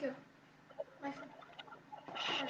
Michael, Michael, Michael.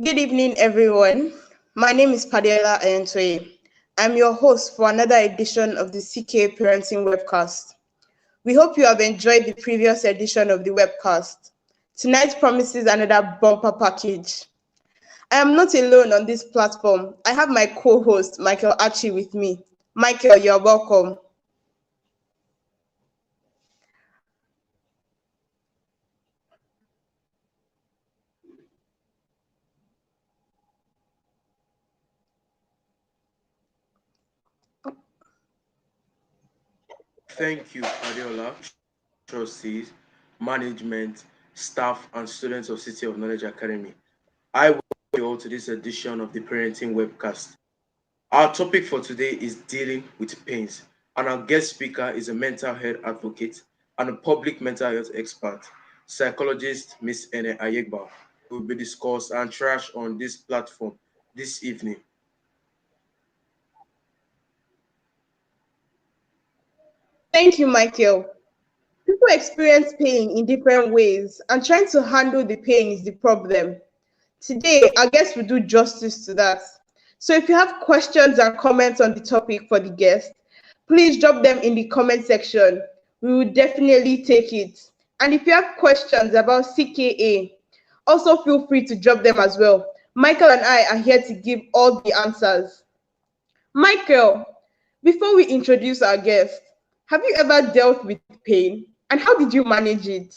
Good evening, everyone. My name is Padela Ayentoye. I'm your host for another edition of the CKA Parenting Webcast. We hope you have enjoyed the previous edition of the webcast. Tonight promises another bumper package. I am not alone on this platform. I have my co-host, Michael Archie, with me. Michael, you're welcome. Thank you, Adiola, trustees, management, staff, and students of City of Knowledge Academy. I welcome you all to this edition of the Parenting Webcast. Our topic for today is dealing with pains, and our guest speaker is a mental health advocate and a public mental health expert, psychologist Miss Ene Ayegba, who will be discussed and trashed on this platform this evening. Thank you, Michael. People experience pain in different ways, and trying to handle the pain is the problem. Today, I guess we do justice to that. So if you have questions and comments on the topic for the guest, please drop them in the comment section. We will definitely take it. And if you have questions about CKA, also feel free to drop them as well. Michael and I are here to give all the answers. Michael, before we introduce our guest, have you ever dealt with pain and how did you manage it?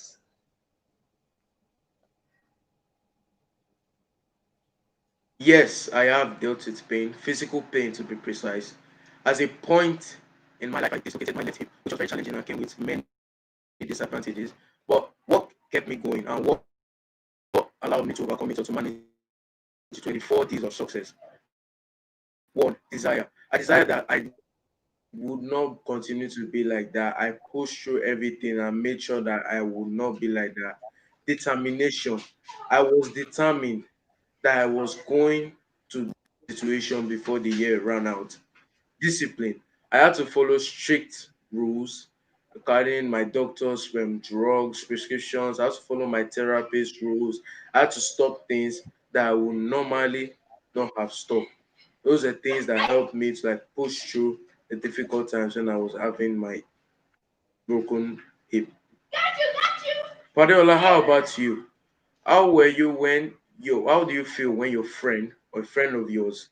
Yes, I have dealt with pain, physical pain to be precise. As a point in my life, I dislocated my left hip, which was very challenging and came with many disadvantages. But what kept me going and what allowed me to overcome it or to manage 24 days of success? One, desire. I desire that I would not continue to be like that. I pushed through everything and made sure that I would not be like that. Determination. I was determined that I was going to the situation before the year ran out. Discipline. I had to follow strict rules regarding my doctor's drugs, prescriptions. I had to follow my therapist rules. I had to stop things that I would normally not have stopped. Those are things that helped me to like push through the difficult times when I was having my broken hip. Padeola, how about you? How were you when you how do you feel when your friend or a friend of yours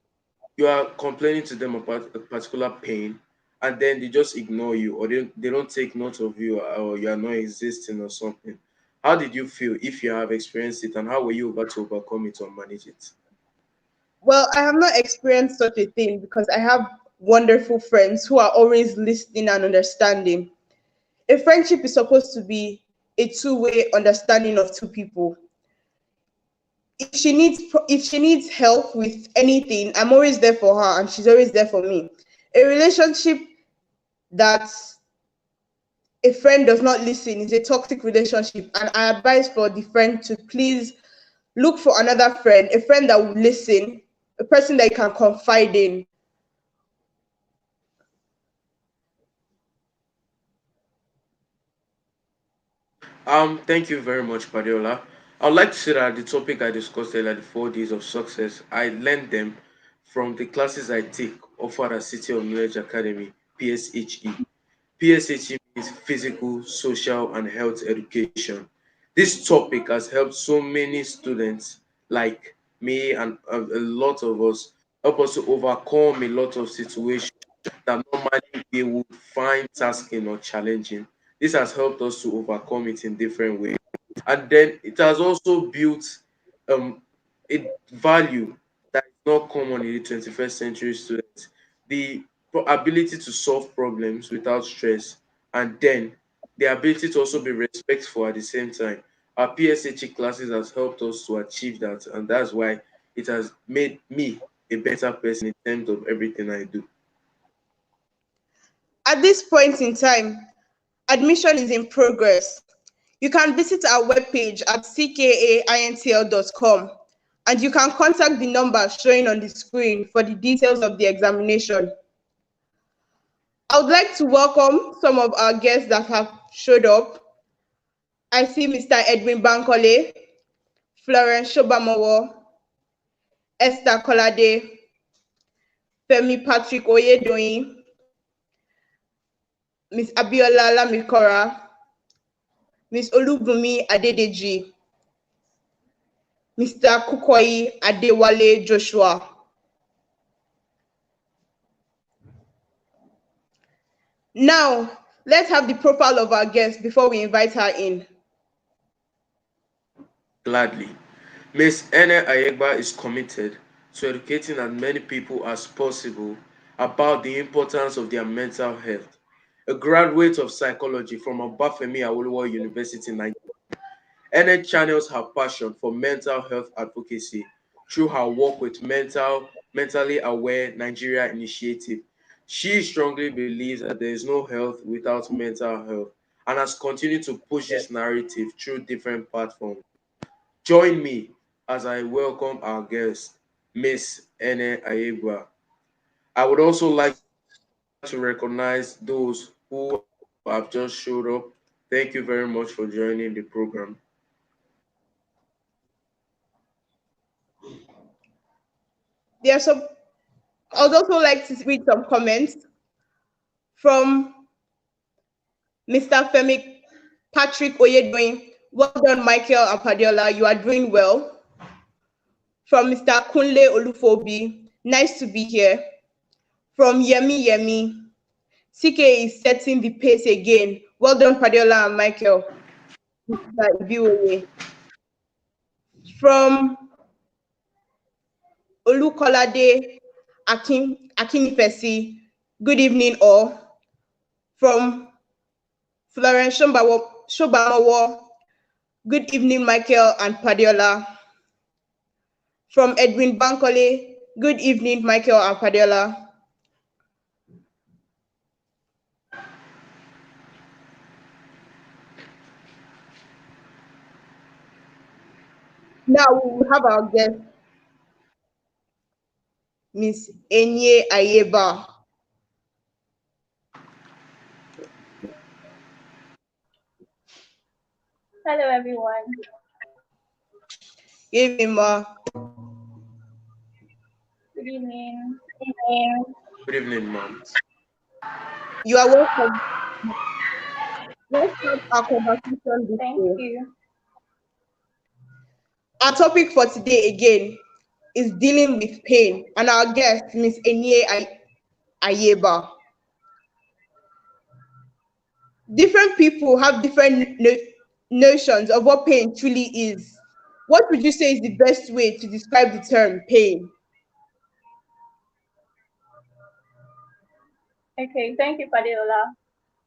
you are complaining to them about a particular pain and then they just ignore you, or they don't take note of you, or you are not existing or something. How did you feel if you have experienced it, and how were you able to overcome it or manage it? Well, I have not experienced such a thing because I have wonderful friends who are always listening and understanding. A friendship is supposed to be a two-way understanding of two people. If she needs help with anything, I'm always there for her and she's always there for me. A relationship that a friend does not listen is a toxic relationship, and I advise for the friend to please look for another friend, a friend that will listen, a person that you can confide in. Thank you very much, Padiola. I would like to say that the topic I discussed earlier, the 4 days of success, I learned them from the classes I take offered at City of Knowledge Academy, PSHE. PSHE means physical, social, and health education. This topic has helped so many students like me and a lot of us, help us to overcome a lot of situations that normally we would find tasking or challenging. This has helped us to overcome it in different ways. And then it has also built um, a value that is not common in the 21st century students. The ability to solve problems without stress, and then the ability to also be respectful at the same time. Our PSHE classes has helped us to achieve that, and that's why it has made me a better person in terms of everything I do. At this point in time, admission is in progress. You can visit our webpage at ckaintl.com and you can contact the number showing on the screen for the details of the examination. I would like to welcome some of our guests that have showed up. I see Mr. Edwin Bankole, Florence Shobamowo, Esther Kolade, Femi Patrick Oyedoyin, Miss Abiola Lamikora, Miss Olubumi Adedeji, Mr. Kukoyi Adewale Joshua. Now, let's have the profile of our guest before we invite her in. Gladly. Ms. Ene Ayegba is committed to educating as many people as possible about the importance of their mental health. A graduate of psychology from Obafemi Awolowo University, Nigeria, Ene channels her passion for mental health advocacy through her work with Mentally Aware Nigeria Initiative. She strongly believes that there is no health without mental health and has continued to push this narrative through different platforms. Join me as I welcome our guest, Miss Ene Ayegba. I would also like to recognize those who have just showed up. Thank you very much for joining the program. There are some, I would also like to read some comments from Mr. Femi Patrick Oyedoyin. Well done, Michael Apadiola. You are doing well. From Mr. Kunle Olufobi. Nice to be here. From Yemi Yemi. CKA is setting the pace again. Well done, Padiola and Michael. Mr. Ibiweye. From Olukolade Akinifesi. Good evening, all. From Florence Shobamowo. Good evening, Michael and Padiola. From Edwin Bankole. Good evening, Michael and Padiola. Now we will have our guest, Miss Enye Ayeba. Hello, everyone. Good evening, Ma. Good evening. Good evening, ma'am. You are welcome. Let's start our conversation this Thank way. you. Our topic for today again is dealing with pain, and our guest, Miss Enye Ayeba. Different people have different notions of what pain truly is. What would you say is the best way to describe the term pain? Okay, thank you, Fadeola.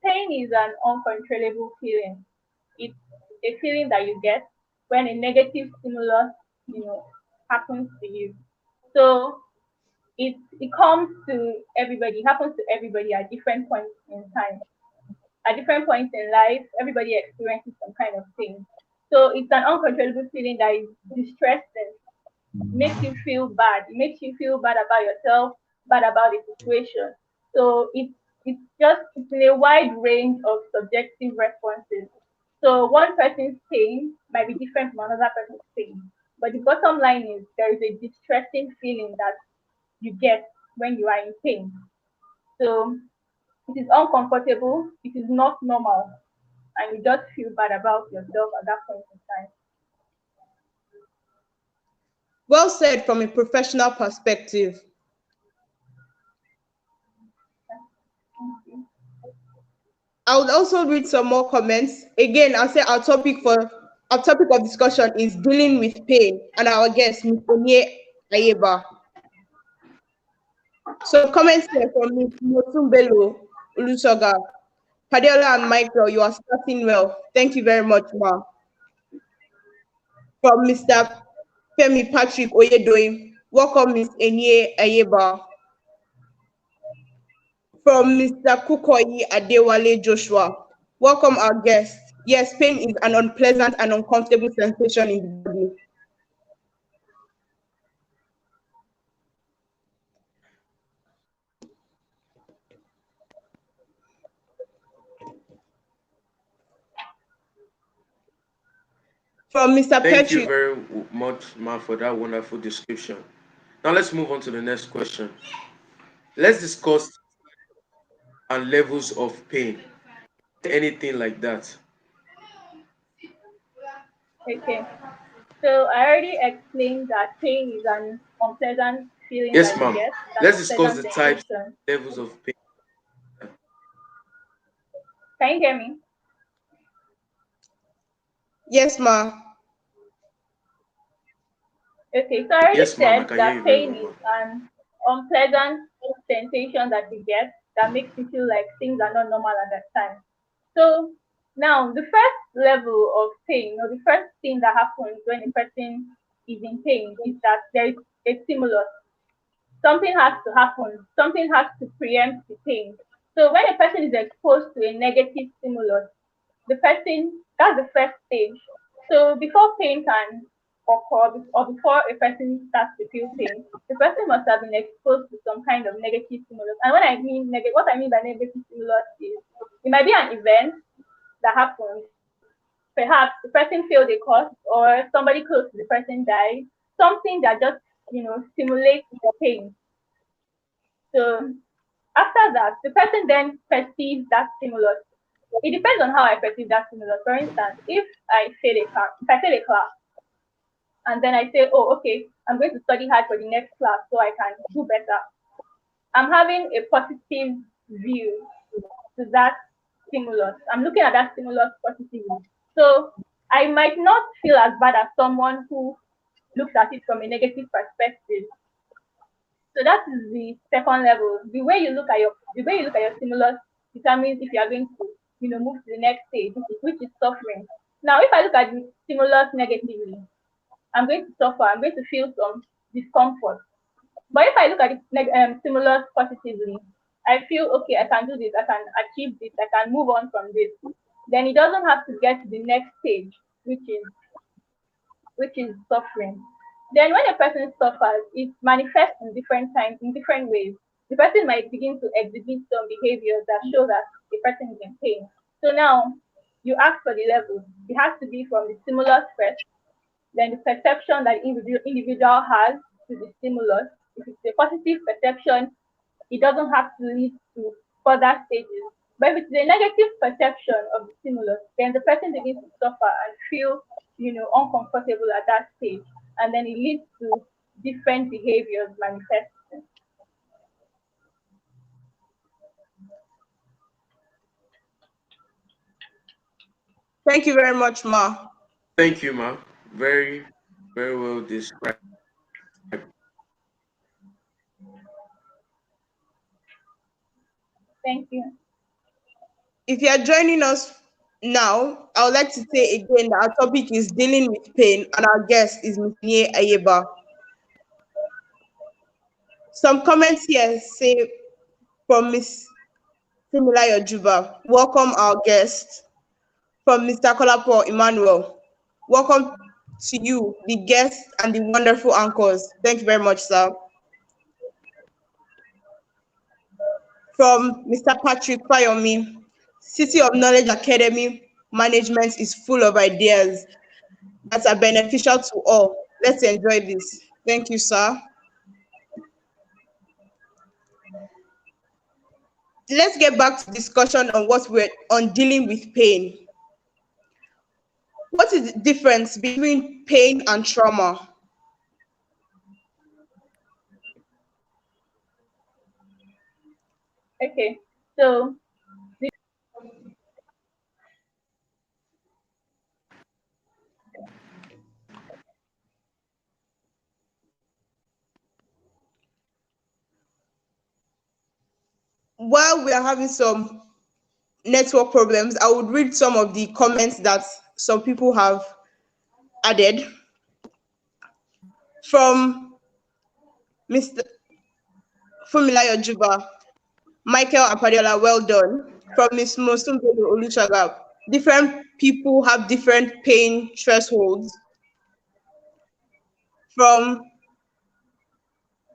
Pain is an uncontrollable feeling. It's a feeling that you get when a negative stimulus, you know, happens to you. So it comes to everybody, it happens to everybody at different points in time. At different points in life, everybody experiences some kind of pain. So it's an uncontrollable feeling that is distressing, makes you feel bad. It makes you feel bad about yourself, bad about the situation. So it's in a wide range of subjective responses. So one person's pain might be different from another person's pain. But the bottom line is there is a distressing feeling that you get when you are in pain. So it is uncomfortable, it is not normal, and you just feel bad about yourself at that point in time. Well said from a professional perspective. Thank you. I would also read some more comments. Again, I'll say our topic of discussion is dealing with pain, and our guest, Ms. Onye Ayeba. So comments here from Ms. Motumbelo Ulusoga. Padiola and Michael, you are starting well. Thank you very much, ma. From Mr. Femi Patrick Oyedoyin. Welcome, Ms. Enye Ayeba. From Mr. Kukoyi Adewale Joshua. Welcome, our guest. Yes, pain is an unpleasant and uncomfortable sensation in the body. From Mr. Thank you Patrick, very much, Ma, for that wonderful description. Now let's move on to the next question. Let's discuss and levels of pain. Anything like that. Okay. So I already explained that pain is an unpleasant feeling Yes, that you ma'am. get, it's an Let's discuss unpleasant the types, sensation. levels of pain. Can you hear me? yes, ma. Okay, so I already Yes, ma'am. I said can hear that you very pain well, is ma'am. an unpleasant sensation that you get that makes you feel like things are not normal at that time. So now the first level of pain, or the first thing that happens when a person is in pain is that there is a stimulus. Something has to happen, something has to preempt the pain. So when a person is exposed to a negative stimulus, the person, that's the first stage. So before pain can occur, or before a person starts to feel pain, the person must have been exposed to some kind of negative stimulus. And when I mean negative, what I mean by negative stimulus is it might be an event that happens. Perhaps the person failed a course, or somebody close to the person died. Something that just stimulates the pain. So after that, the person then perceives that stimulus. It depends on how I perceive that stimulus. For instance, if I fail a class, and then I say, oh, okay, I'm going to study hard for the next class so I can do better. I'm having a positive view to that stimulus. I'm looking at that stimulus positively. So I might not feel as bad as someone who looks at it from a negative perspective. So that is the second level. The way you look at your stimulus determines if you are going to, move to the next stage, which is suffering. Now, if I look at the stimulus negatively, I'm going to suffer. I'm going to feel some discomfort. But if I look at the stimulus positively, I feel okay. I can do this. I can achieve this. I can move on from this. Then it doesn't have to get to the next stage, which is suffering. Then when a person suffers, it manifests in different times, in different ways. The person might begin to exhibit some behaviors that show that the person is in pain. So now you ask for the level. It has to be from the stimulus first, then the perception that the individual has to the stimulus. If it's a positive perception, it doesn't have to lead to further stages. But if it's a negative perception of the stimulus, then the person begins to suffer and feel, uncomfortable at that stage. And then it leads to different behaviors manifesting. Thank you very much, Ma. Thank you, ma. Very, very well described. Thank you. If you are joining us now, I would like to say again that our topic is dealing with pain, and our guest is Ms. Nie Ayeba. Some comments here say from Ms. Fumilayo Juba, welcome our guest. From Mr. Kolapo Emmanuel, welcome to you, the guests and the wonderful anchors. Thank you very much, sir. From Mr. Patrick Payomi, City of Knowledge Academy management is full of ideas that are beneficial to all. Let's enjoy this. Thank you, sir. Let's get back to discussion on what we're on dealing with pain. What is the difference between pain and trauma? Okay. So While we are having some network problems, I would read some of the comments that some people have added. From Mr. Fumilayo Juba, Michael Apadiola, well done. From Ms. Mosumbelu Oluchaga, different people have different pain thresholds. From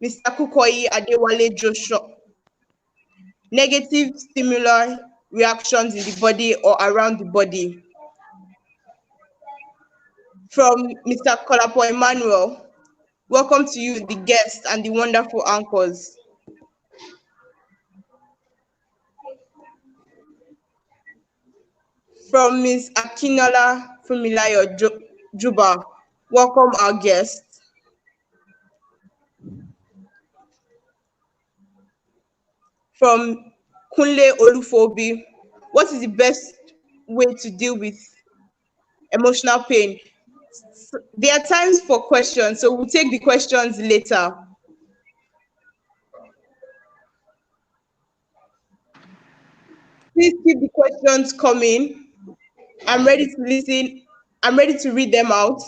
Mr. Kukoyi Adewale Joshua, negative stimuli reactions in the body or around the body. From Mr. Kolapo Emmanuel, welcome to you, the guests and the wonderful anchors. From Ms. Akinola Fumilayo Juba, welcome our guests. From Kunle Olufobi, what is the best way to deal with emotional pain? There are times for questions, so we'll take the questions later. Please keep the questions coming. I'm ready to listen. I'm ready to read them out.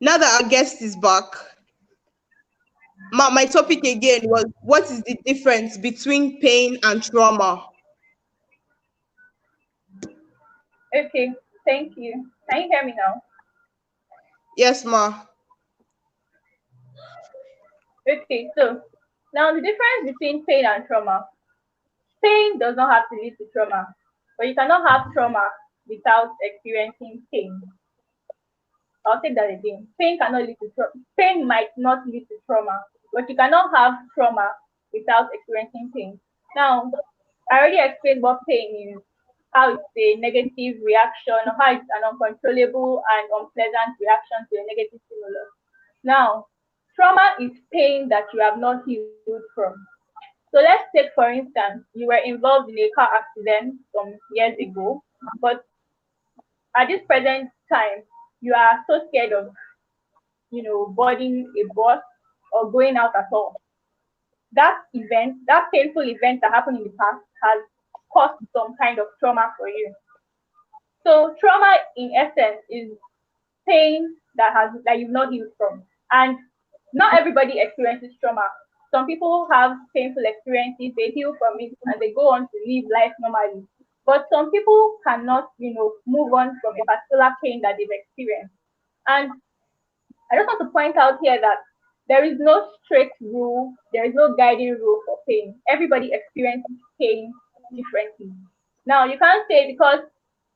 Now that our guest is back, my topic again was what is the difference between pain and trauma? okay, thank you. Can you hear me now? Yes, ma. Okay, so now the difference between pain and trauma. Pain does not have to lead to trauma, but you cannot have trauma without experiencing pain. I'll take that again. Pain cannot lead to trauma. Pain might not lead to trauma, but you cannot have trauma without experiencing pain. Now, I already explained what pain is, how it's a negative reaction, or how it's an uncontrollable and unpleasant reaction to a negative stimulus. Now, trauma is pain that you have not healed from. So let's take, for instance, you were involved in a car accident some years ago, but at this present time, you are so scared of, boarding a bus or going out at all. That event, that painful event that happened in the past has caused some kind of trauma for you. So trauma in essence is pain that you've not healed from. And not everybody experiences trauma. Some people have painful experiences, they heal from it and they go on to live life normally. But some people cannot, move on from a particular pain that they've experienced. And I just want to point out here that there is no strict rule, there is no guiding rule for pain. Everybody experiences pain differently. Now, you can't say because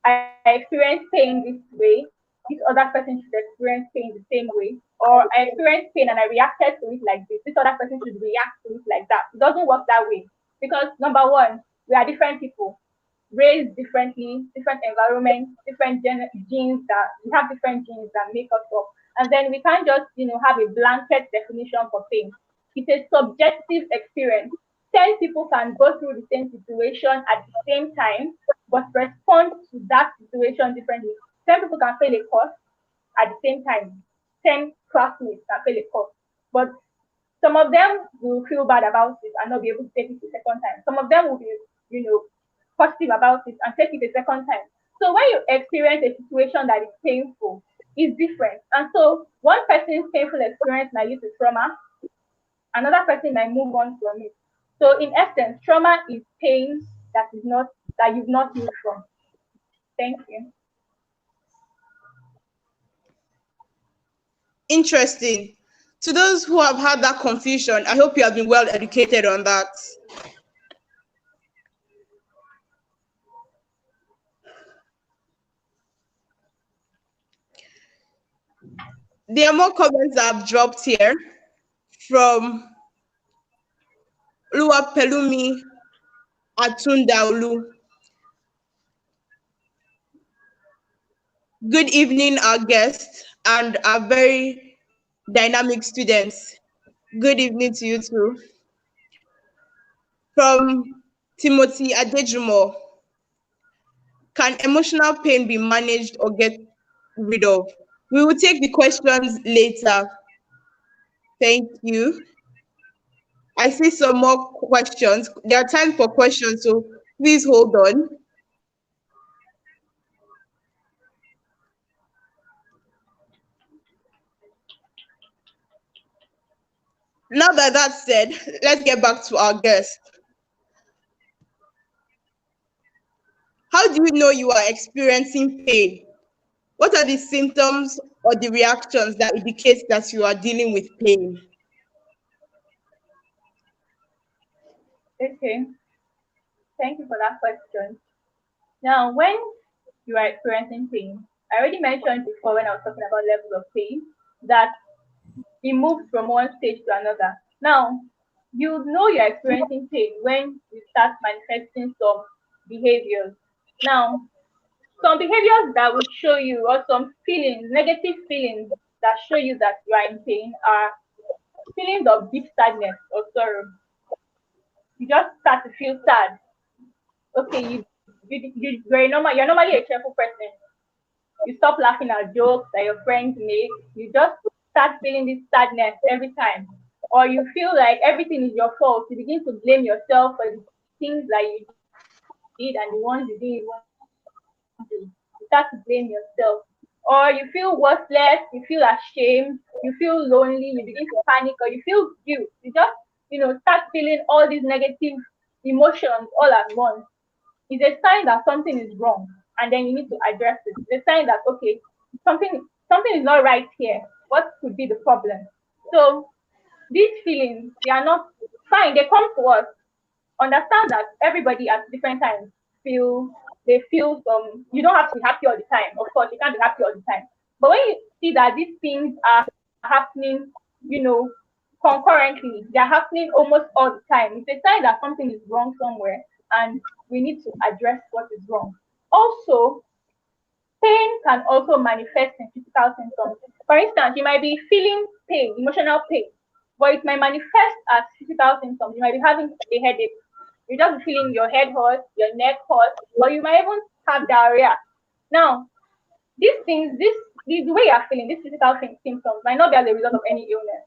I experience pain this way, this other person should experience pain the same way, or I experienced pain and I reacted to it like this other person should react to it like that. It doesn't work that way because number one, we are different people, raised differently, different environments, different genes that we have different genes that make us up. And then we can't just, have a blanket definition for pain. It's a subjective experience. 10 people can go through the same situation at the same time, but respond to that situation differently. 10 people can fail a course at the same time. 10 classmates can fail a course. But some of them will feel bad about it and not be able to take it the second time. Some of them will be, you know, positive about it and take it a second time. So when you experience a situation that is painful, it's different. And so one person's painful experience might lead to trauma, another person might move on from it. So in essence, trauma is pain that you've not healed from. Thank you. Interesting. To those who have had that confusion, I hope you have been well educated on that. There are more comments that have dropped here from Pelumi Atundaulu. Good evening, our guests and our very dynamic students. Good evening to you too. From Timothy Adejumo, can emotional pain be managed or get rid of? We will take the questions later. Thank you. I see some more questions. There are time for questions, so please hold on. Now that that's said, let's get back to our guest. How do you know you are experiencing pain? What are the symptoms or the reactions that indicate that you are dealing with pain? Okay, thank you for that question. Now, when you are experiencing pain, I already mentioned before when I was talking about levels of pain that it moves from one stage to another. Now, you know you're experiencing pain when you start manifesting some behaviors. Now, some behaviors that would show you, or some feelings, negative feelings that show you that you are in pain, are feelings of deep sadness or sorrow. You just start to feel sad. Okay, you're normally a cheerful person. You stop laughing at jokes that your friends make. You just start feeling this sadness every time. Or you feel like everything is your fault. You begin to blame yourself for the things that you did and the ones you didn't even do. You start to blame yourself. Or you feel worthless, you feel ashamed, you feel lonely, you begin to panic, or you feel guilt. You just, start feeling all these negative emotions all at once. It's a sign that something is wrong, and then you need to address it. It's a sign that, okay, something is not right here. What could be the problem? So these feelings, they are not fine. They come to us. Understand that everybody at different times feel they feel some. You don't have to be happy all the time. Of course, you can't be happy all the time. But when you see that these things are happening, you know, concurrently, they're happening almost all the time, it's a sign that something is wrong somewhere, and we need to address what is wrong. Also, pain can also manifest in physical symptoms. For instance, you might be feeling pain, emotional pain, but it might manifest as physical symptoms. You might be having a headache. You just be feeling your head hurts, your neck hurts, or you might even have diarrhea. Now, these things, the way you're feeling, these physical symptoms might not be as a result of any illness.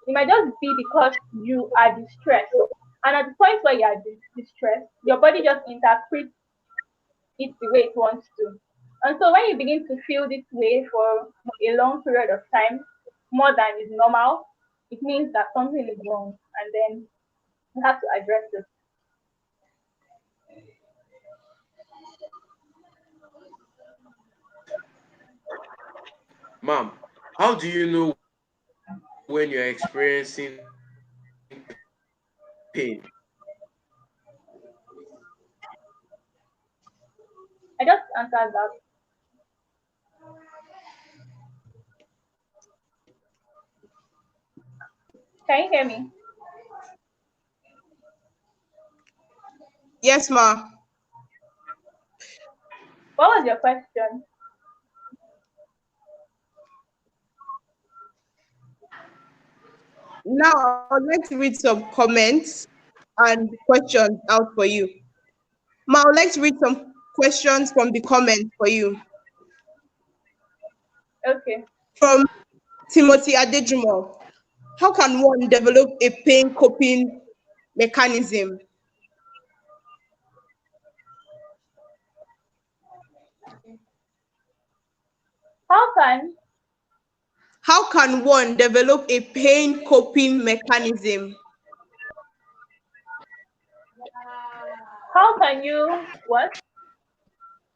It might just be because you are distressed. And at the point where you are distressed, your body just interprets it the way it wants to. And so when you begin to feel this way for a long period of time, more than is normal, it means that something is wrong, and then you have to address it. Ma'am, how do you know when you're experiencing pain? I just answered that. Can you hear me? Yes, ma. What was your question? Now, I'd like to read some comments and questions out for you. Ma, I'd like to read some questions from the comments for you. Okay. From Timothy Adejumo. How can one develop a pain coping mechanism? How can How can one develop a pain coping mechanism? how can you what?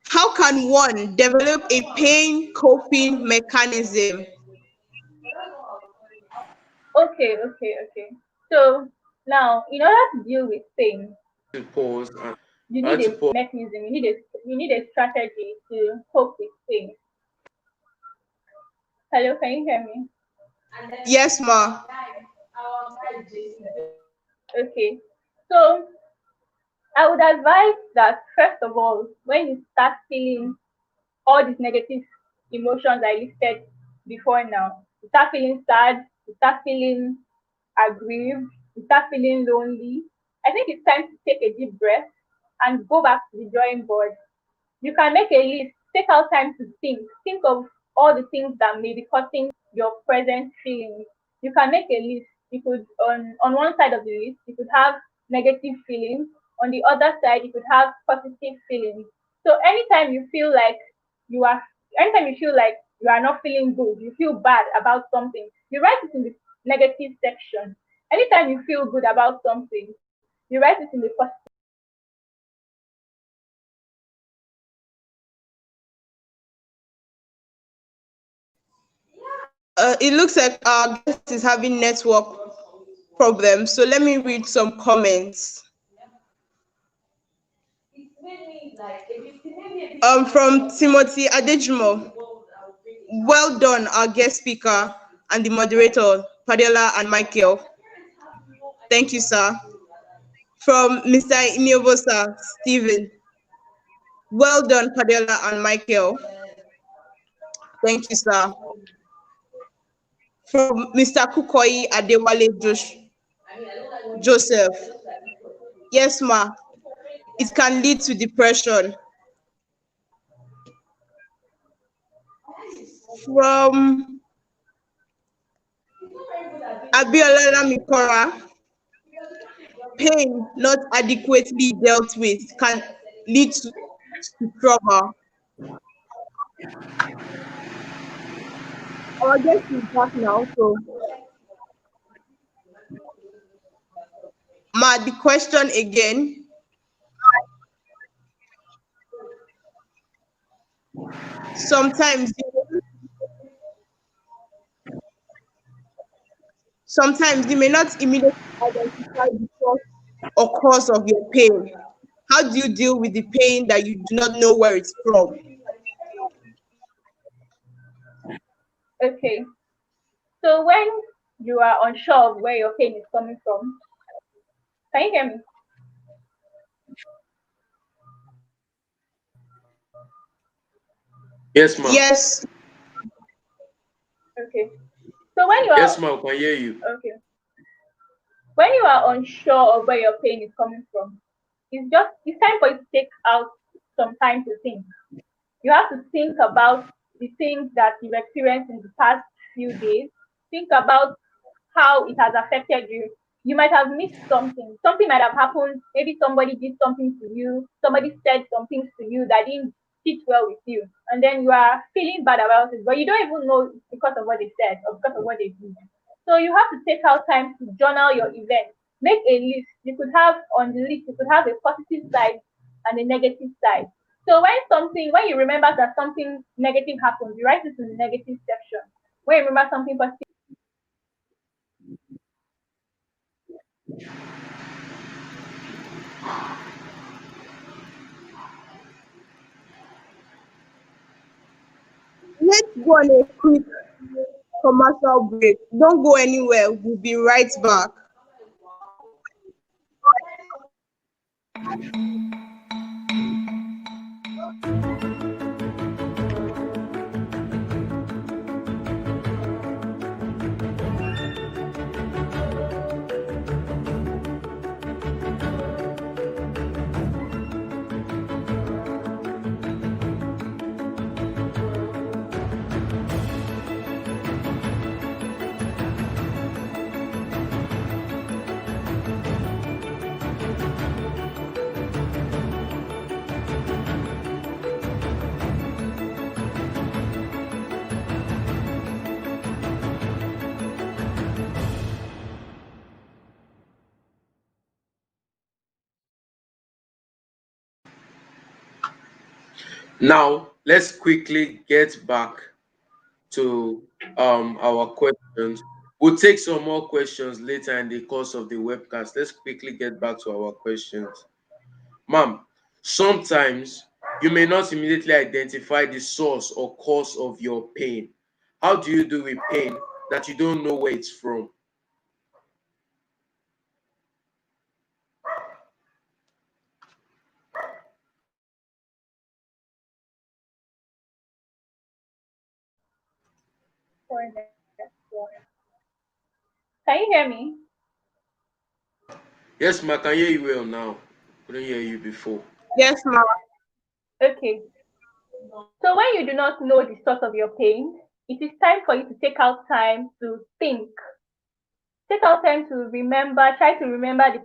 How can one develop a pain coping mechanism? Okay. So now, in order to deal with pain, To pause and you I need like to a pause. mechanism. You need a strategy to cope with pain. Hello, can you hear me? Yes, ma. Okay. So I would advise that first of all, when you start feeling all these negative emotions I listed before now, you start feeling sad, you start feeling aggrieved, you start feeling lonely, I think it's time to take a deep breath and go back to the drawing board. You can make a list, take out time to think of all the things that may be causing your present feelings. You can make a list. You could on one side of the list you could have negative feelings, on the other side you could have positive feelings. So you are anytime you feel like you are not feeling good, you feel bad about something, you write it in the negative section. Anytime you feel good about something, you write it in the positive. It looks like our guest is having network problems, so let me read some comments. From Timothy Adejumo. Well done, our guest speaker and the moderator, Padilla and Michael. Thank you, sir. From Mr. Iniobosa, Stephen. Well done, Padilla and Michael. Thank you, sir. From Mr. Kukoyi Adewale Joseph. Yes, ma. It can lead to depression. From Abiola Mikora. Pain not adequately dealt with can lead to trauma. Our guest is back now, so ma, the question again. Sometimes, sometimes you may not immediately identify the source or cause of your pain. How do you deal with the pain that you do not know where it's from? Okay. So when you are unsure of where your pain is coming from, can you hear me? Yes, ma'am. Yes, Okay. So when you Yes, are ma'am. Can hear you. okay, when you are unsure of where your pain is coming from, it's time for you to take out some time to think. You have to think about the things that you've experienced in the past few days. Think about how it has affected you. You might have missed something. Something might have happened. Maybe somebody did something to you. Somebody said some things to you that didn't sit well with you. And then you are feeling bad about it, but you don't even know it's because of what they said or because of what they did. So you have to take out time to journal your events. Make a list. You could have on the list, you could have a positive side and a negative side. So when you remember that something negative happened, you write it in the negative section. When you remember something positive, let's go on a quick commercial break. Don't go anywhere. We'll be right back. Now, let's quickly get back to our questions. We'll take some more questions later in the course of the webcast. Let's quickly get back to our questions. Ma'am, sometimes you may not immediately identify the source or cause of your pain. How do you do with pain that you don't know where it's from? For next one. Can you hear me? Yes, ma, I can hear you well now. Couldn't hear you before. Yes, ma'am. Okay. So when you do not know the source of your pain, it is time for you to take out time to think. Take out time to remember, try to remember the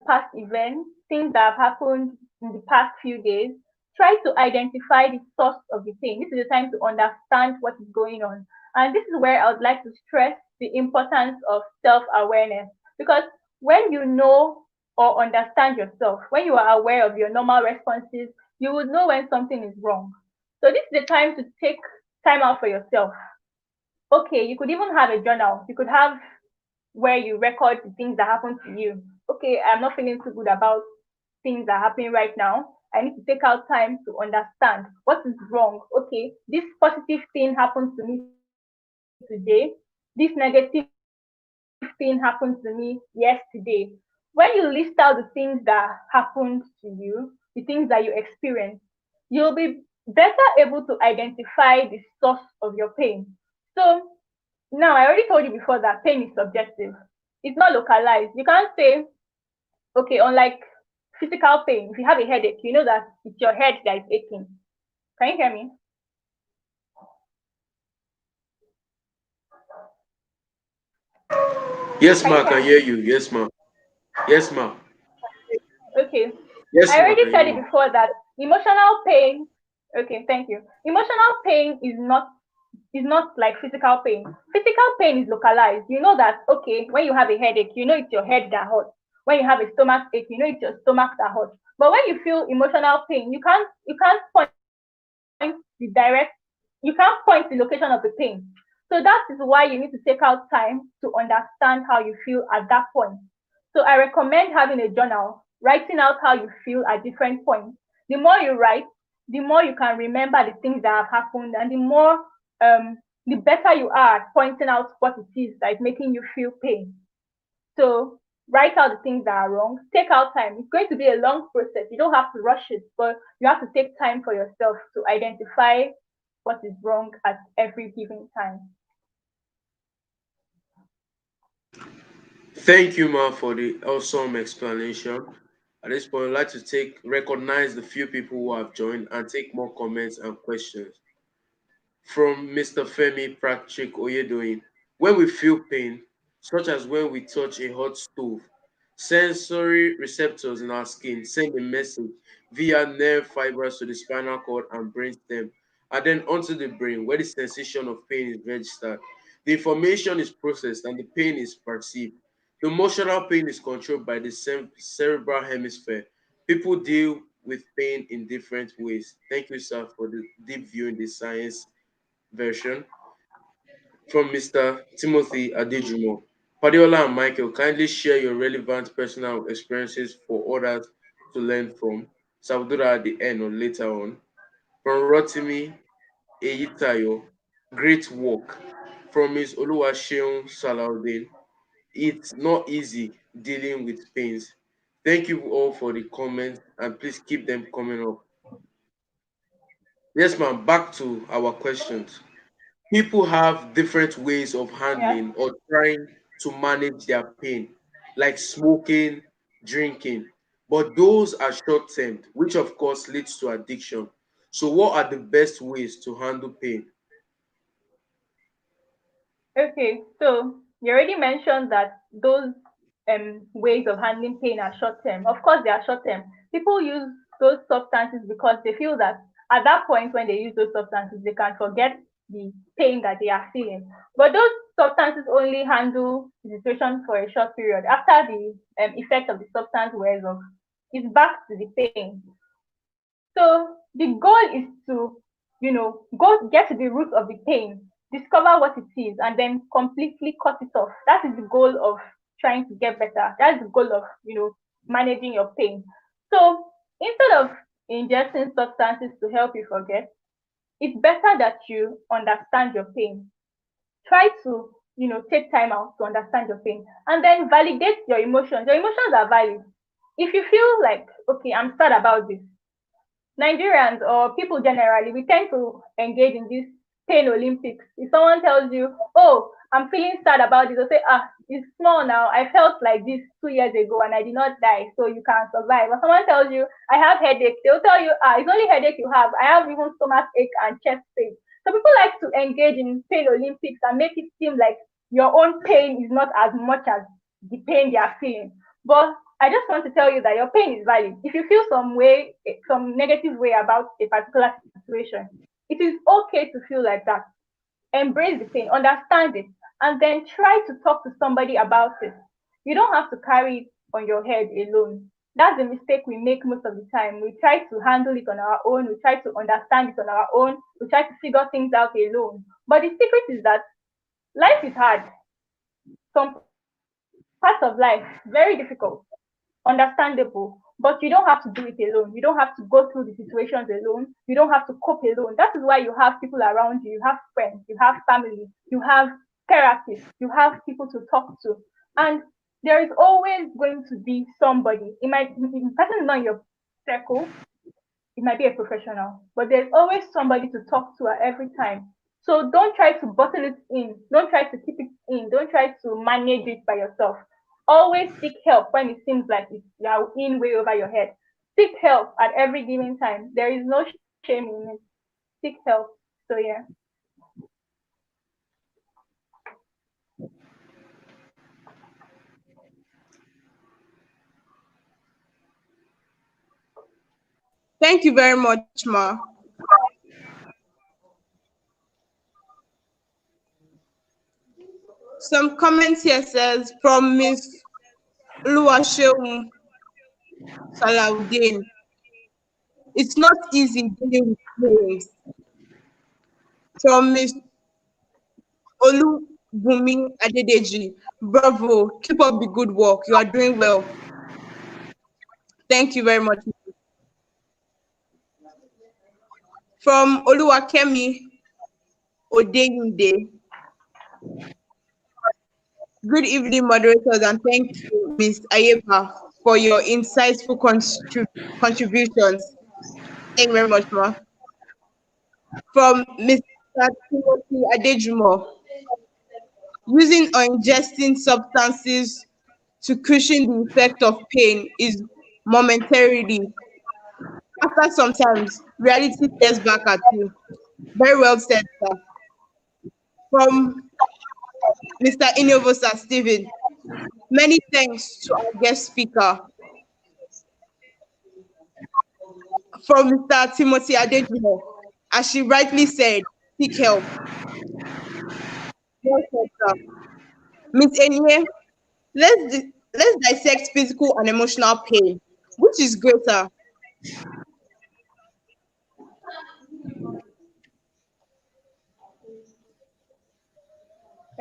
past events, things that have happened in the past few days. Try to identify the source of the pain. This is the time to understand what is going on. And this is where I would like to stress the importance of self awareness. Because when you know or understand yourself, when you are aware of your normal responses, you would know when something is wrong. So this is the time to take time out for yourself. Okay, you could even have a journal. You could have where you record the things that happen to you. Okay, I'm not feeling too good about things that are happening right now. I need to take out time to understand what is wrong. Okay, this positive thing happened to me today. This negative thing happened to me yesterday. When you list out the things that happened to you, the things that you experienced, you'll be better able to identify the source of your pain. So now, I already told you before that pain is subjective. It's not localized. You can't say, okay, unlike physical pain, if you have a headache, you know that it's your head that is aching. Can you hear me? Yes, Can ma, you I hear can me? hear you. Yes, ma. Yes, ma. Okay. Yes, I ma, I already can said hear it you. before that emotional pain, okay, thank you. Emotional pain is not like physical pain. Physical pain is localized. You know that okay, when you have a headache, you know it's your head that hurts. When you have a stomach ache, you know it's your stomach that hurts. But when you feel emotional pain, you can't point the direct you can't point the location of the pain. So that is why you need to take out time to understand how you feel at that point. So I recommend having a journal, writing out how you feel at different points. The more you write, the more you can remember the things that have happened, and the better you are at pointing out what it is that is making you feel pain. So write out the things that are wrong. Take out time. It's going to be a long process. You don't have to rush it, but you have to take time for yourself to identify what is wrong at every given time. Thank you, ma, for the awesome explanation. At this point, I'd like to recognize the few people who have joined and take more comments and questions. From Mr. Femi Patrick Oyedoyin. When we feel pain, such as when we touch a hot stove, sensory receptors in our skin send a message via nerve fibers to the spinal cord and brainstem, and then onto the brain where the sensation of pain is registered. The information is processed and the pain is perceived. The emotional pain is controlled by the cerebral hemisphere. People deal with pain in different ways. Thank you, sir, for the deep view in the science version. From Mr. Timothy Adejumo. Padiola and Michael, kindly share your relevant personal experiences for others to learn from. Salvador at the end or later on. From Rotimi Eyitayo, great work. From Ms. Oluwaseun Salaudin, it's not easy dealing with pains. Thank you all for the comments and please keep them coming up. Yes, ma'am, back to our questions. People have different ways of Yeah. handling or trying to manage their pain, like smoking, drinking. But those are short term, which of course leads to addiction. So, what are the best ways to handle pain? Okay. So you already mentioned that those ways of handling pain are short term. Of course, they are short term. People use those substances because they feel that at that point when they use those substances, they can forget the pain that they are feeling. But those substances only handle the situation for a short period. After the effect of the substance wears off, it's back to the pain. So the goal is to, go get to the root of the pain, discover what it is, and then completely cut it off. That is the goal of trying to get better. That's the goal of, managing your pain. So instead of ingesting substances to help you forget, it's better that you understand your pain. Try to, take time out to understand your pain and then validate your emotions. Your emotions are valid. If you feel like, okay, I'm sad about this, Nigerians or people generally, we tend to engage in this pain Olympics. If someone tells you, "Oh, I'm feeling sad about this," they'll say, "Ah, it's small now. I felt like this 2 years ago and I did not die, so you can survive." Or someone tells you, "I have headache," they'll tell you, "Ah, it's only headache you have. I have even stomach ache and chest pain." So people like to engage in pain Olympics and make it seem like your own pain is not as much as the pain they are feeling. But I just want to tell you that your pain is valid. If you feel some way, some negative way about a particular situation, it is okay to feel like that. Embrace the pain, understand it, and then try to talk to somebody about it. You don't have to carry it on your head alone. That's the mistake we make most of the time. We try to handle it on our own, we try to understand it on our own, we try to figure things out alone. But the secret is that life is hard. Some parts of life, very difficult, understandable, but you don't have to do it alone. You don't have to go through the situations alone. You don't have to cope alone. That is why you have people around you. You have friends, you have family, you have therapists, you have people to talk to. And there is always going to be somebody. The person is not in your circle, it might be a professional, but there's always somebody to talk to at every time. So don't try to bottle it in. Don't try to keep it in. Don't try to manage it by yourself. Always seek help when it seems like you are in way over your head. Seek help at every given time. There is no shame in it. Seek help. So yeah. Thank you very much, Ma. Some comments here says from Miss Oluwaseun Salaudin. It's not easy dealing with feelings. From Miss Olubumi Adedeji. Bravo. Keep up the good work. You are doing well. Thank you very much. From Oluwakemi Odeyinde. Good evening, moderators, and thank you, Ms. Ayeba, for your insightful contributions. Thank you very much, Ma. From Mr. Timothy Adejumo. Using or ingesting substances to cushion the effect of pain is momentarily. After sometimes, reality stares back at you. Very well said, sir. From Mr. Inovosa Stephen. Many thanks to our guest speaker. From Mr. Timothy Adejumo. As she rightly said, seek help. Well said, sir. Ms. Enye, let's dissect physical and emotional pain. Which is greater?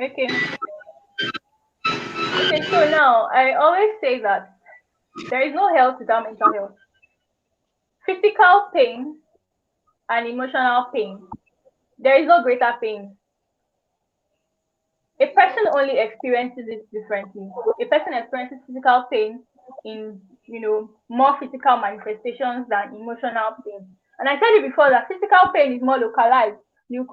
Okay. Okay, so now I always say that there is no health without mental health. Physical pain and emotional pain. There is no greater pain. A person only experiences it differently. A person experiences physical pain in, more physical manifestations than emotional pain. And I said it before that physical pain is more localized. You'd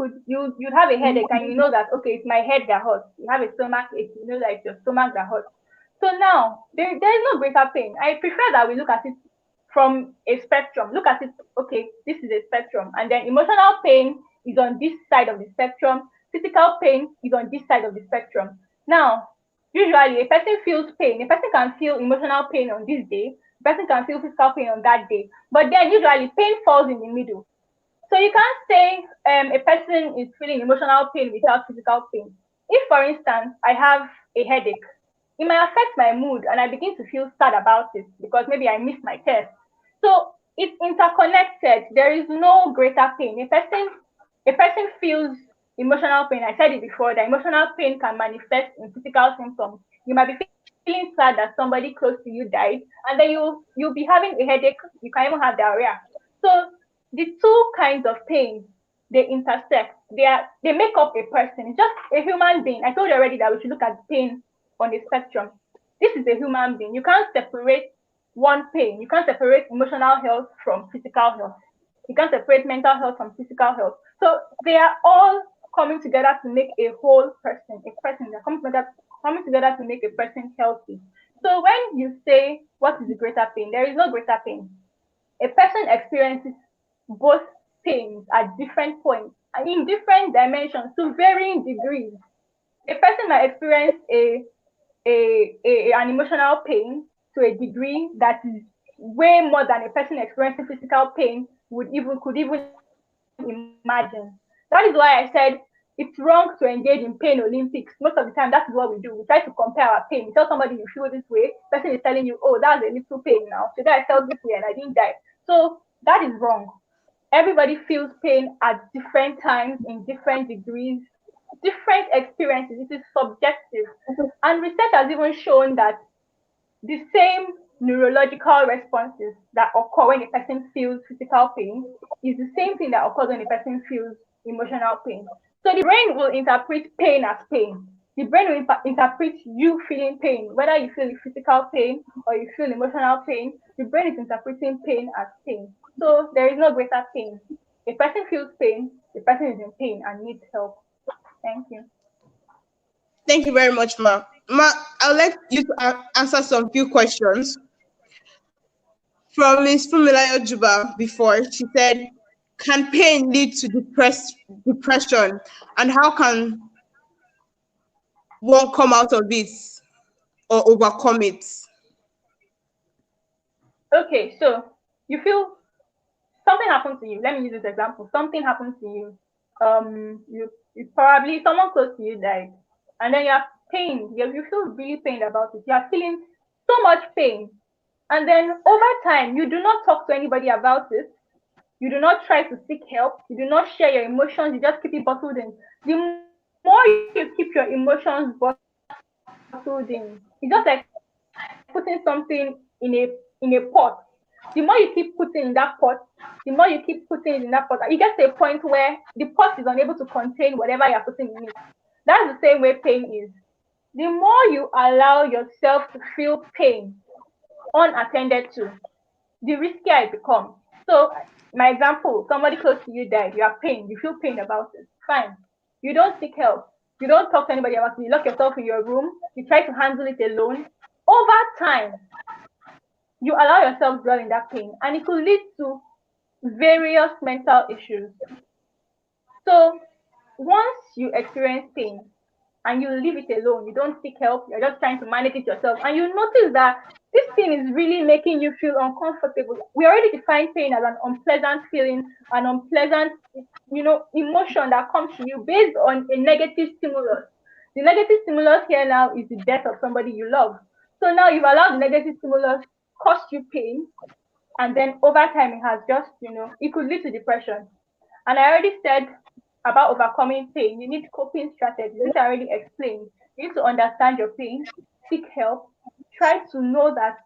have a headache and you know that, okay, it's my head that hurts. You have a stomach ache, you know that it's your stomach that hurts. So now there is no greater pain. I prefer that we look at it from a spectrum. Look at it, okay, this is a spectrum, and then emotional pain is on this side of the spectrum, physical pain is on this side of the spectrum. Now, usually a person feels pain, a person can feel emotional pain on this day, a person can feel physical pain on that day, but then usually pain falls in the middle. So you can't say a person is feeling emotional pain without physical pain. If, for instance, I have a headache, it might affect my mood and I begin to feel sad about it because maybe I missed my test. So it's interconnected. There is no greater pain. A person feels emotional pain. I said it before, that emotional pain can manifest in physical symptoms. You might be feeling sad that somebody close to you died, and then you'll be having a headache. You can even have diarrhea. So the two kinds of pain, they intersect. They make up a person. It's just a human being. I told you already that we should look at pain on a spectrum. This is a human being. You can't separate one pain. You can't separate emotional health from physical health. You can't separate mental health from physical health. So they are all coming together to make a whole person, a person. They're coming together to make a person healthy. So when you say what is the greater pain, there is no greater pain. A person experiences both pains at different points and in different dimensions to varying degrees. A person might experience an emotional pain to a degree that is way more than a person experiencing physical pain could even imagine. That is why I said it's wrong to engage in pain Olympics. Most of the time, that is what we do. We try to compare our pain. You tell somebody you feel this way, person is telling you, oh, that's a little pain now. Today I felt this way and I didn't die. So that is wrong. Everybody feels pain at different times, in different degrees, different experiences. It is subjective. And research has even shown that the same neurological responses that occur when a person feels physical pain is the same thing that occurs when a person feels emotional pain. So the brain will interpret pain as pain. The brain will interpret you feeling pain, whether you feel physical pain or you feel emotional pain. The brain is interpreting pain as pain. So there is no greater pain. A person feels pain, the person is in pain and needs help. Thank you. Thank you very much, Ma. Ma, I'll let you to answer some few questions from Ms. Fumilayo Juba before. She said, can pain lead to depression, and how can one come out of it or overcome it? Okay, so you feel something happened to you. Let me use this example. Something happened to you. You probably someone close to you died, and then you are pained. You feel really pained about it. You are feeling so much pain, and then over time, you do not talk to anybody about it. You do not try to seek help. You do not share your emotions. You just keep it bottled in. The more you keep your emotions bottled in, it's just like putting something in a pot. The more you keep putting in that pot, the more you keep putting it in that pot, it gets to a point where the pot is unable to contain whatever you're putting in it. That's the same way pain is. The more you allow yourself to feel pain unattended to, the riskier it becomes. So, my example, somebody close to you died, you are pain, you feel pain about it. Fine. You don't seek help. You don't talk to anybody about it. You lock yourself in your room. You try to handle it alone. Over time, you allow yourself to dwell in that pain, and it could lead to various mental issues. So once you experience pain and you leave it alone, you don't seek help, you're just trying to manage it yourself, and you notice that this thing is really making you feel uncomfortable. We already define pain as an unpleasant feeling, an unpleasant, emotion that comes to you based on a negative stimulus. The negative stimulus here now is the death of somebody you love. So now you've allowed the negative stimulus cause you pain, and then over time it has just, it could lead to depression. And I already said about overcoming pain, you need coping strategies, which I already explained. You need to understand your pain, seek help, try to know that,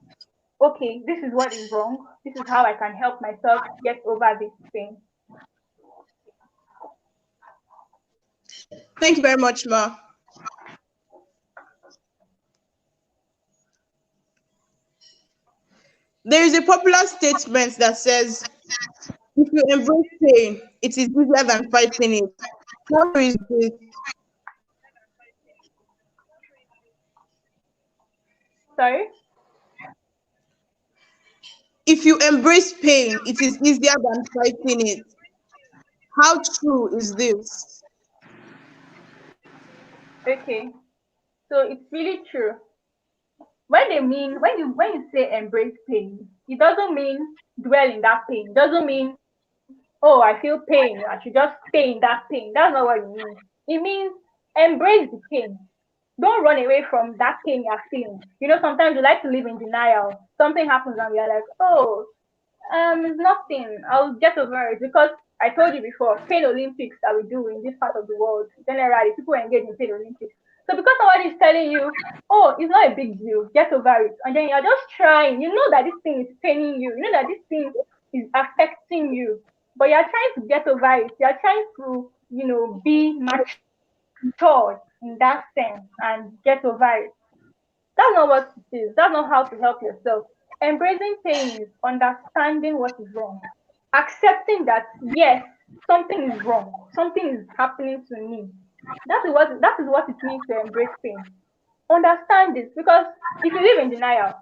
okay, this is what is wrong, this is how I can help myself get over this pain. Thank you very much, Ma. There is a popular statement that says, if you embrace pain, it is easier than fighting it. How true is this? Sorry? If you embrace pain, it is easier than fighting it. How true is this? Okay. So it's really true. When you say embrace pain, it doesn't mean dwell in that pain. It doesn't mean, oh, I feel pain, I should just stay in that pain. That's not what it means. It means embrace the pain. Don't run away from that pain you're feeling. Sometimes we like to live in denial. Something happens and we are like, oh, It's nothing. I'll get over it because I told you before, paid Olympics that we do in this part of the world, generally, people engage in paid Olympics. So because somebody is telling you, oh, it's not a big deal, get over it, and then you're just trying, you know that this thing is paining you, you know that this thing is affecting you, but you're trying to get over it. You're trying to, be matured in that sense and get over it. That's not what it is. That's not how to help yourself. Embracing pain is understanding what is wrong, accepting that yes, something is wrong, something is happening to me. That is what it means to embrace pain. Understand this because if you live in denial,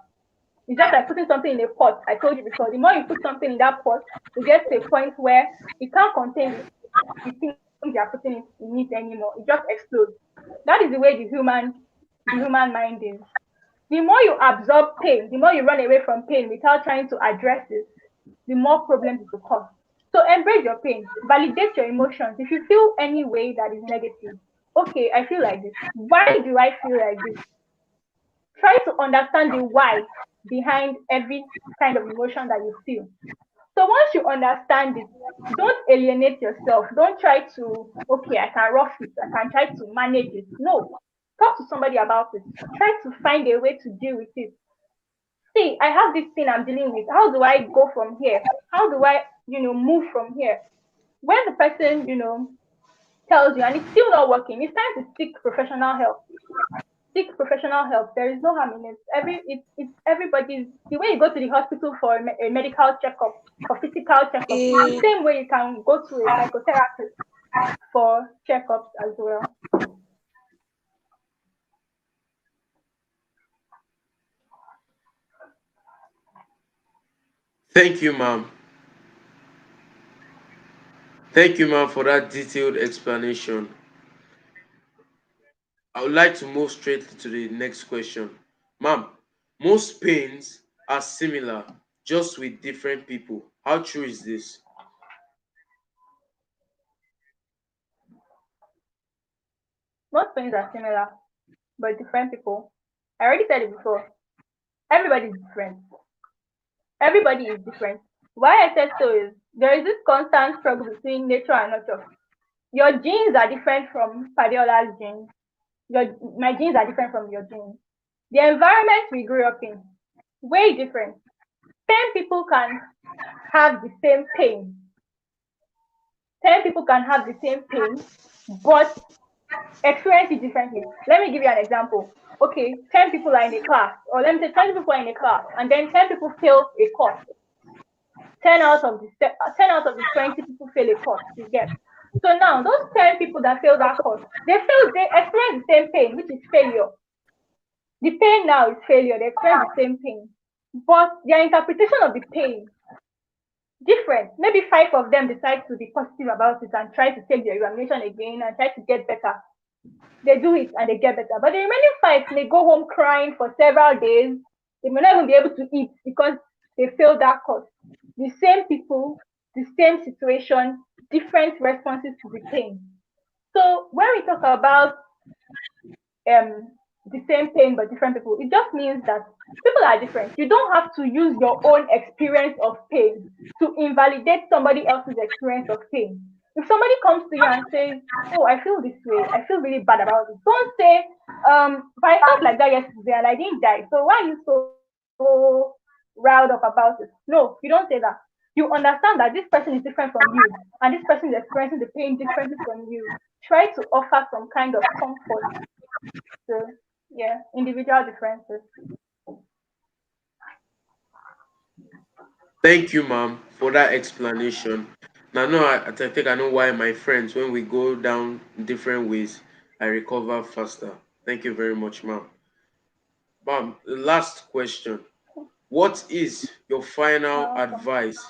it's just like putting something in a pot. I told you before, the more you put something in that pot, it gets to a point where it can't contain the things you are putting in it anymore. It just explodes. That is the way the human mind is. The more you absorb pain, the more you run away from pain without trying to address it, the more problems it will cause. So embrace your pain, validate your emotions. If you feel any way that is negative, okay, I feel like this. Why do I feel like this? Try to understand the why behind every kind of emotion that you feel. So once you understand it, don't alienate yourself. Don't try to, okay, I can rough it, I can try to manage it. No. Talk to somebody about it. Try to find a way to deal with it. See, I have this thing I'm dealing with. How do I go from here? How do I, move from here? When the person, tells you and it's still not working, it's time to seek professional help. Seek professional help. There is no harm in it. It's everybody's the way you go to the hospital for a medical checkup, for physical checkup. It's the Eh, same way you can go to a psychotherapist for checkups as well. Thank you, ma'am. Thank you, ma'am, for that detailed explanation. I would like to move straight to the next question. Ma'am, most pains are similar, just with different people. How true is this? Most things are similar, but different people. I already said it before. Everybody is different. Everybody is different. Why I said so is there is this constant struggle between nature and nurture. Your genes are different from Fadiola's genes. My genes are different from your genes. The environment we grew up in, way different. 10 people can have the same pain. 10 people can have the same pain, but experience it differently. Let me give you an example. Okay, 10 people are in a class, or let me say 20 people are in a class, and then 10 people fail a course. 10 out of the 20 people fail a course. You get. So now those 10 people that fail that course, they experience the same pain, which is failure. The pain now is failure. They experience the same pain, but their interpretation of the pain different. Maybe 5 of them decide to be positive about it and try to take the examination again and try to get better. They do it and they get better. But the remaining 5 may go home crying for several days. They may not even be able to eat because they failed that course. The same people, the same situation, different responses to the pain. So when we talk about um the same pain but different people, it just means that people are different. You don't have to use your own experience of pain to invalidate somebody else's experience of pain. If somebody comes to you and says, oh, I feel this way, I feel really bad about it, don't say, but I felt like that yesterday and I didn't die, so why are you so riled up about it? No, you don't say that. You understand that this person is different from you and this person is experiencing the pain differently from you. Try to offer some kind of comfort. So yeah, individual differences. Thank you, ma'am, for that explanation. Now, no, I think I know why my friends, when we go down different ways, I recover faster. Thank you very much, ma'am. Ma'am, the last question. What is your final Welcome. advice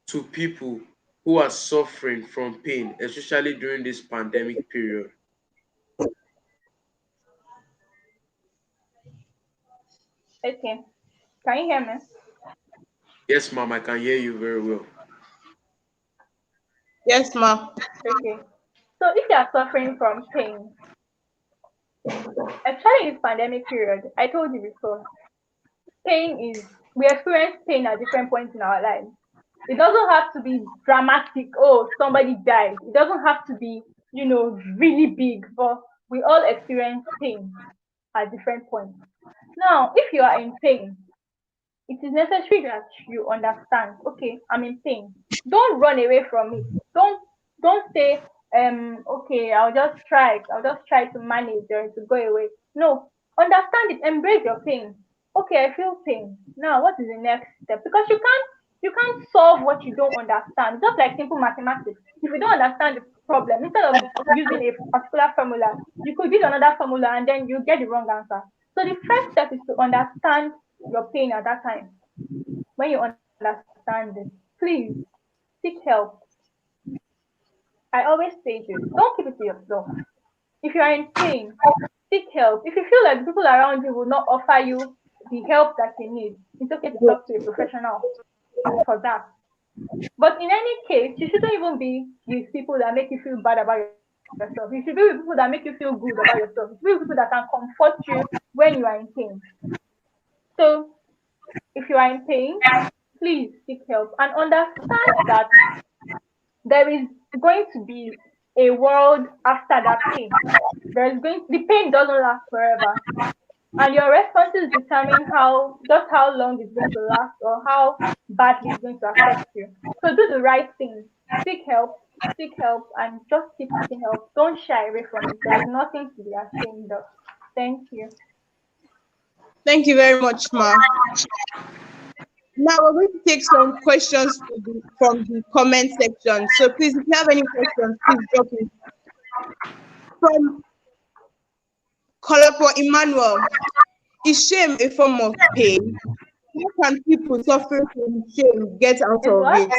to people who are suffering from pain, especially during this pandemic period? Okay. Can you hear me? Yes, ma'am, I can hear you very well. yes, ma. Okay. So if you are suffering from pain, especially in this pandemic period, I told you before, pain is we experience pain at different points in our lives. It doesn't have to be dramatic. Oh, somebody died. It doesn't have to be, really big. But we all experience pain at different points. Now, if you are in pain, it is necessary that you understand, okay, I'm in pain. Don't run away from it. Don't say, okay, I'll just try to manage or to go away. No, understand it, embrace your pain. Okay, I feel pain. Now what is the next step? Because you can't solve what you don't understand. Just like simple mathematics. If you don't understand the problem, instead of using a particular formula, you could use another formula and then you get the wrong answer. So the first step is to understand your pain at that time. When you understand it, please seek help. I always say this, don't keep it to yourself. If you are in pain, seek help. If you feel like the people around you will not offer you the help that you need, it's okay to talk to a professional for that. But in any case, you shouldn't even be with people that make you feel bad about yourself. You should be with people that make you feel good about yourself. You should be with people that can comfort you when you are in pain. So if you are in pain, please seek help and understand that there is going to be a world after that pain. The pain doesn't last forever. And your responses determine how long it's going to last or how badly it's going to affect you. So do the right thing. Seek help, and just keep seeking help. Don't shy away from it. There is nothing to be ashamed of. Thank you. Thank you very much, Ma. Now we're going to take some questions from the comment section. So please, if you have any questions, please drop it. From Kolapo Emmanuel, is shame a form of pain? How can people suffering from shame get out Is of what? it?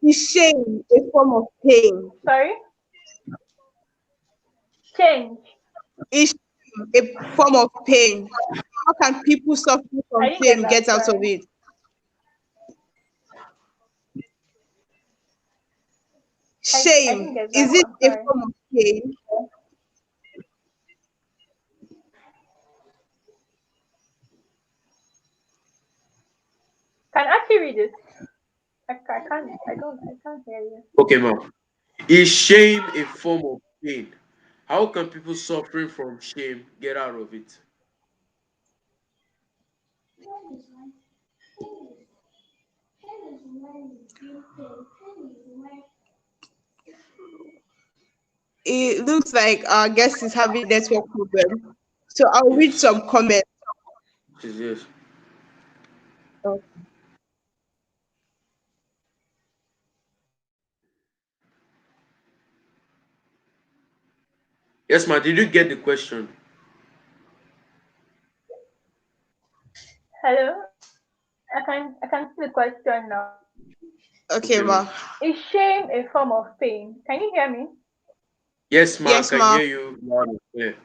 Is shame a form of pain? Sorry? Change. Is shame a form of pain? How can people suffering I from didn't get shame that. get out of Sorry. it? I Shame, didn't get that is it one. a Sorry. form of pain? Can I actually read it? I can't hear you. Okay, ma'am. Is shame a form of pain? How can people suffering from shame get out of it? It looks like our guest is having network problem. So I'll read Yes. some comments. Yes. Oh, Yes, ma'am. Did you get the question? Hello? I can see the question now. okay, Okay, ma. ma'am. Is shame a form of pain? Can you hear me? Yes, ma'am. I Yes, can ma. hear you loud and clear.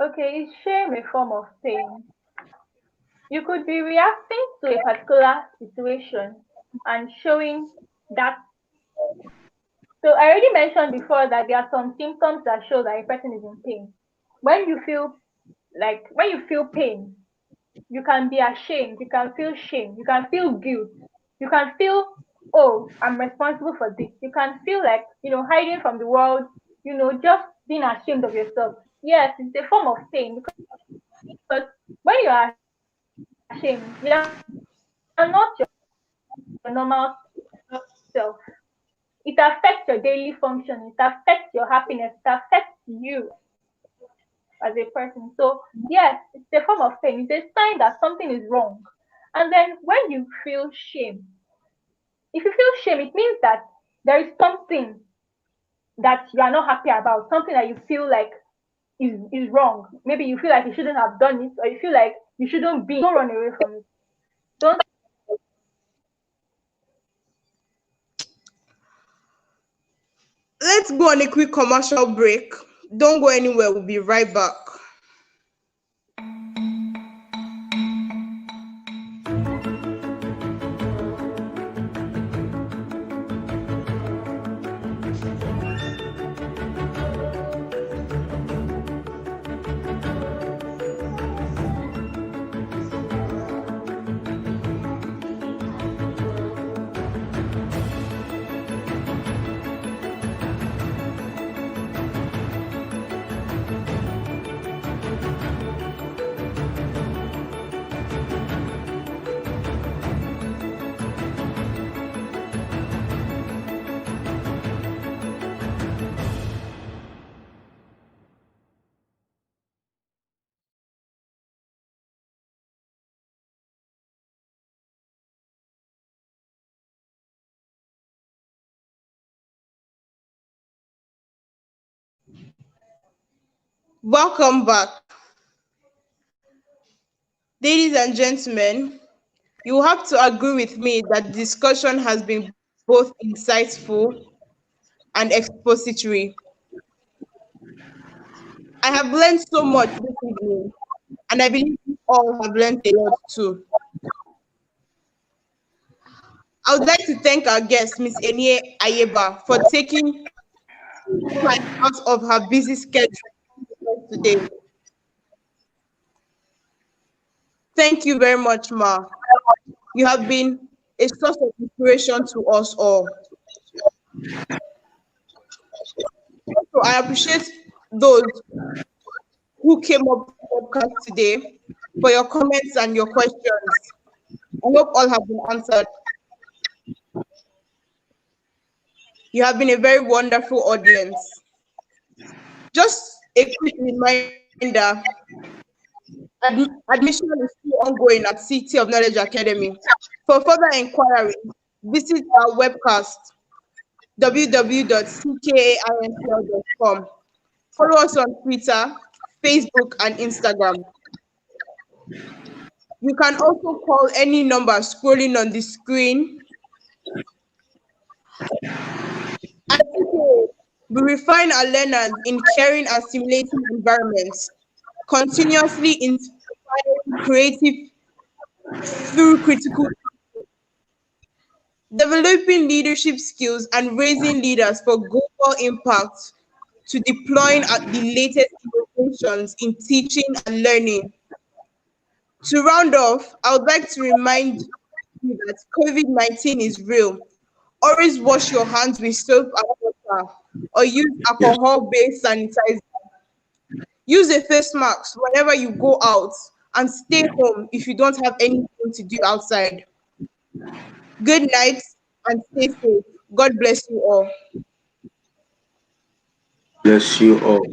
Okay, is shame a form of pain? You could be reacting to a particular situation and showing that. So I already mentioned before that there are some symptoms that show that a person is in pain. When you feel when you feel pain, you can be ashamed, you can feel shame, you can feel guilt, you can feel, oh, I'm responsible for this. You can feel like, hiding from the world, just being ashamed of yourself. Yes, it's a form of pain because when you are ashamed, you are not your normal self. It affects your daily function, it affects your happiness, it affects you as a person. So yes, it's a form of pain. It's a sign that something is wrong. And then when you feel shame, if you feel shame, it means that there is something that you are not happy about, something that you feel like is wrong. Maybe you feel like you shouldn't have done it, or you feel like you shouldn't be. Don't run away from it. Don't. Let's go on a quick commercial break. Don't go anywhere. We'll be right back. Welcome back. Ladies and gentlemen, you will have to agree with me that the discussion has been both insightful and expository. I have learned so much this evening, and I believe you all have learned a lot too. I would like to thank our guest, Miss Enie Ayeba, for taking time out of her busy schedule today. Thank you very much, Ma. You have been a source of inspiration to us all. So I appreciate those who came up to the podcast today for your comments and your questions. I hope all have been answered. You have been a very wonderful audience. Just a quick reminder, admission is still ongoing at City of Knowledge Academy. For further inquiry, visit our webcast www.ckaincl.com. Follow us on Twitter, Facebook, and Instagram. You can also call any number scrolling on the screen. At CKA, we refine our learners in caring and stimulating environments, continuously inspiring creative through critical developing leadership skills and raising leaders for global impact to deploying at the latest innovations in teaching and learning. To round off, I would like to remind you that COVID-19 is real. Always wash your hands with soap and water or use Yes. alcohol-based sanitizer. Use a face mask whenever you go out and stay home if you don't have anything to do outside. Good night and stay safe. God bless you all. Bless you all.